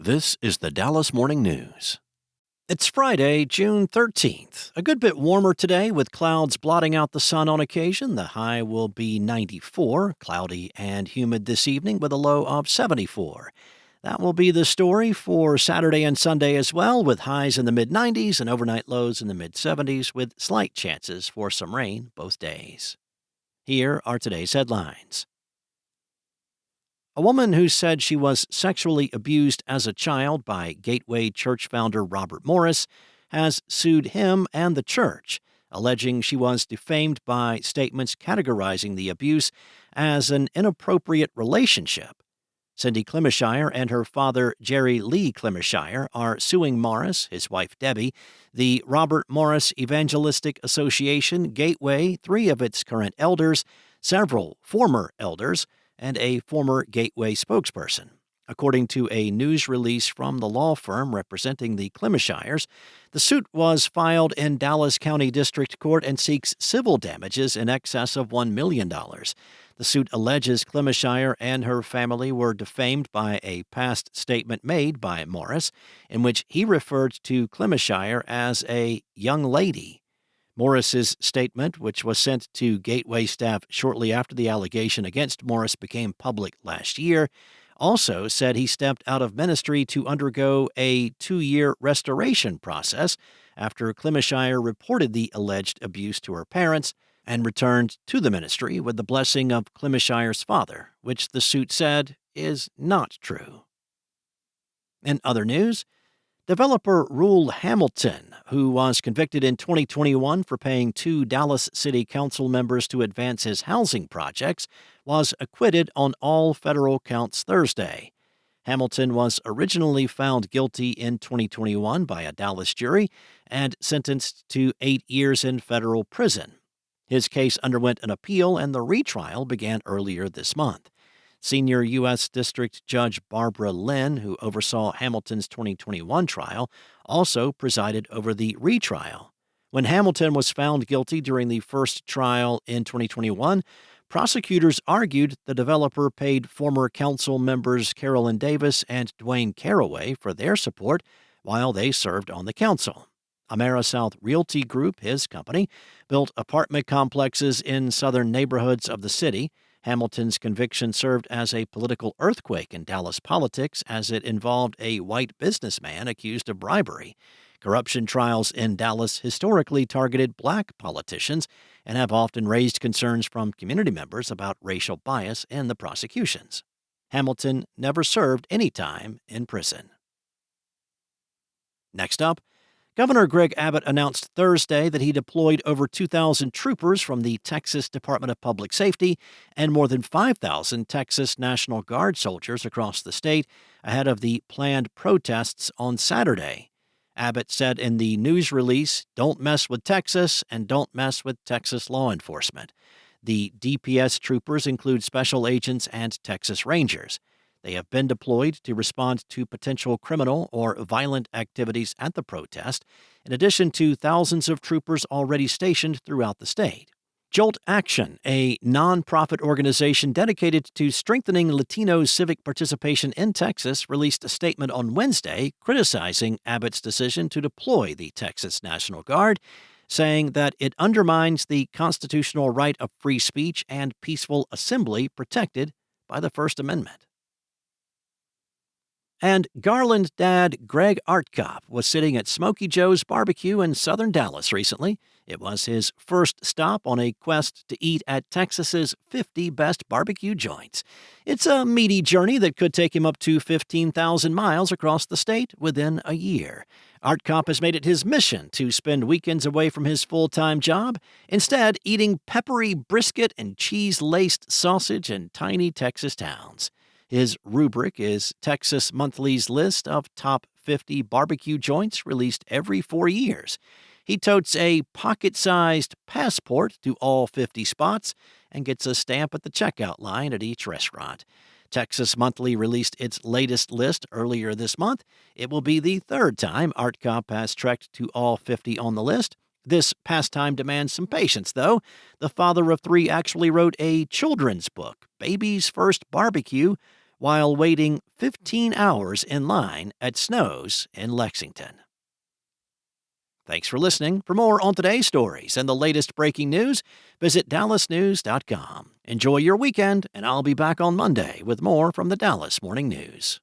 This is the Dallas Morning News. It's Friday, June 13th. A good bit warmer today with clouds blotting out the sun on occasion. The high will be 94, cloudy and humid this evening with a low of 74. That will be the story for Saturday and Sunday as well, with highs in the mid-90s and overnight lows in the mid-70s with slight chances for some rain both days. Here are today's headlines. A woman who said she was sexually abused as a child by Gateway Church founder Robert Morris has sued him and the church, alleging she was defamed by statements categorizing the abuse as an inappropriate relationship. Cindy Clemishire and her father, Jerry Lee Clemishire, are suing Morris, his wife Debbie, the Robert Morris Evangelistic Association, Gateway, 3 of its current elders, several former elders, and a former Gateway spokesperson. According to a news release from the law firm representing the Clemishires, the suit was filed in Dallas County District Court and seeks civil damages in excess of $1 million. The suit alleges Clemishire and her family were defamed by a past statement made by Morris, in which he referred to Clemishire as a young lady. Morris's statement, which was sent to Gateway staff shortly after the allegation against Morris became public last year, also said he stepped out of ministry to undergo a 2-year restoration process after Clemishire reported the alleged abuse to her parents and returned to the ministry with the blessing of Clemishire's father, which the suit said is not true. In other news, developer Ruel Hamilton, who was convicted in 2021 for paying 2 Dallas City Council members to advance his housing projects, was acquitted on all federal counts Thursday. Hamilton was originally found guilty in 2021 by a Dallas jury and sentenced to 8 years in federal prison. His case underwent an appeal, and the retrial began earlier this month. Senior U.S. District Judge Barbara Lynn, who oversaw Hamilton's 2021 trial, also presided over the retrial. When Hamilton was found guilty during the first trial in 2021, prosecutors argued the developer paid former council members Carolyn Davis and Dwayne Caraway for their support while they served on the council. AmeriSouth Realty Group, his company, built apartment complexes in southern neighborhoods of the city. Hamilton's conviction served as a political earthquake in Dallas politics as it involved a white businessman accused of bribery. Corruption trials in Dallas historically targeted black politicians and have often raised concerns from community members about racial bias in the prosecutions. Hamilton never served any time in prison. Next up, Governor Greg Abbott announced Thursday that he deployed over 2,000 troopers from the Texas Department of Public Safety and more than 5,000 Texas National Guard soldiers across the state ahead of the planned protests on Saturday. Abbott said in the news release, "Don't mess with Texas and don't mess with Texas law enforcement." The DPS troopers include special agents and Texas Rangers. They have been deployed to respond to potential criminal or violent activities at the protest, in addition to thousands of troopers already stationed throughout the state. Jolt Action, a nonprofit organization dedicated to strengthening Latino civic participation in Texas, released a statement on Wednesday criticizing Abbott's decision to deploy the Texas National Guard, saying that it undermines the constitutional right of free speech and peaceful assembly protected by the First Amendment. And Garland dad Greg Artkop was sitting at Smokey Joe's barbecue in southern Dallas recently. It was his first stop on a quest to eat at Texas's 50 best barbecue joints. It's a meaty journey that could take him up to 15,000 miles across the state within a year. Artkop has made it his mission to spend weekends away from his full-time job, instead eating peppery brisket and cheese-laced sausage in tiny Texas towns. His rubric is Texas Monthly's list of top 50 barbecue joints released every 4 years. He totes a pocket-sized passport to all 50 spots and gets a stamp at the checkout line at each restaurant. Texas Monthly released its latest list earlier this month. It will be the 3rd time Artkop has trekked to all 50 on the list. This pastime demands some patience, though. The father of 3 actually wrote a children's book, Baby's First Barbecue, while waiting 15 hours in line at Snow's in Lexington. Thanks for listening. For more on today's stories and the latest breaking news, visit dallasnews.com. Enjoy your weekend, and I'll be back on Monday with more from the Dallas Morning News.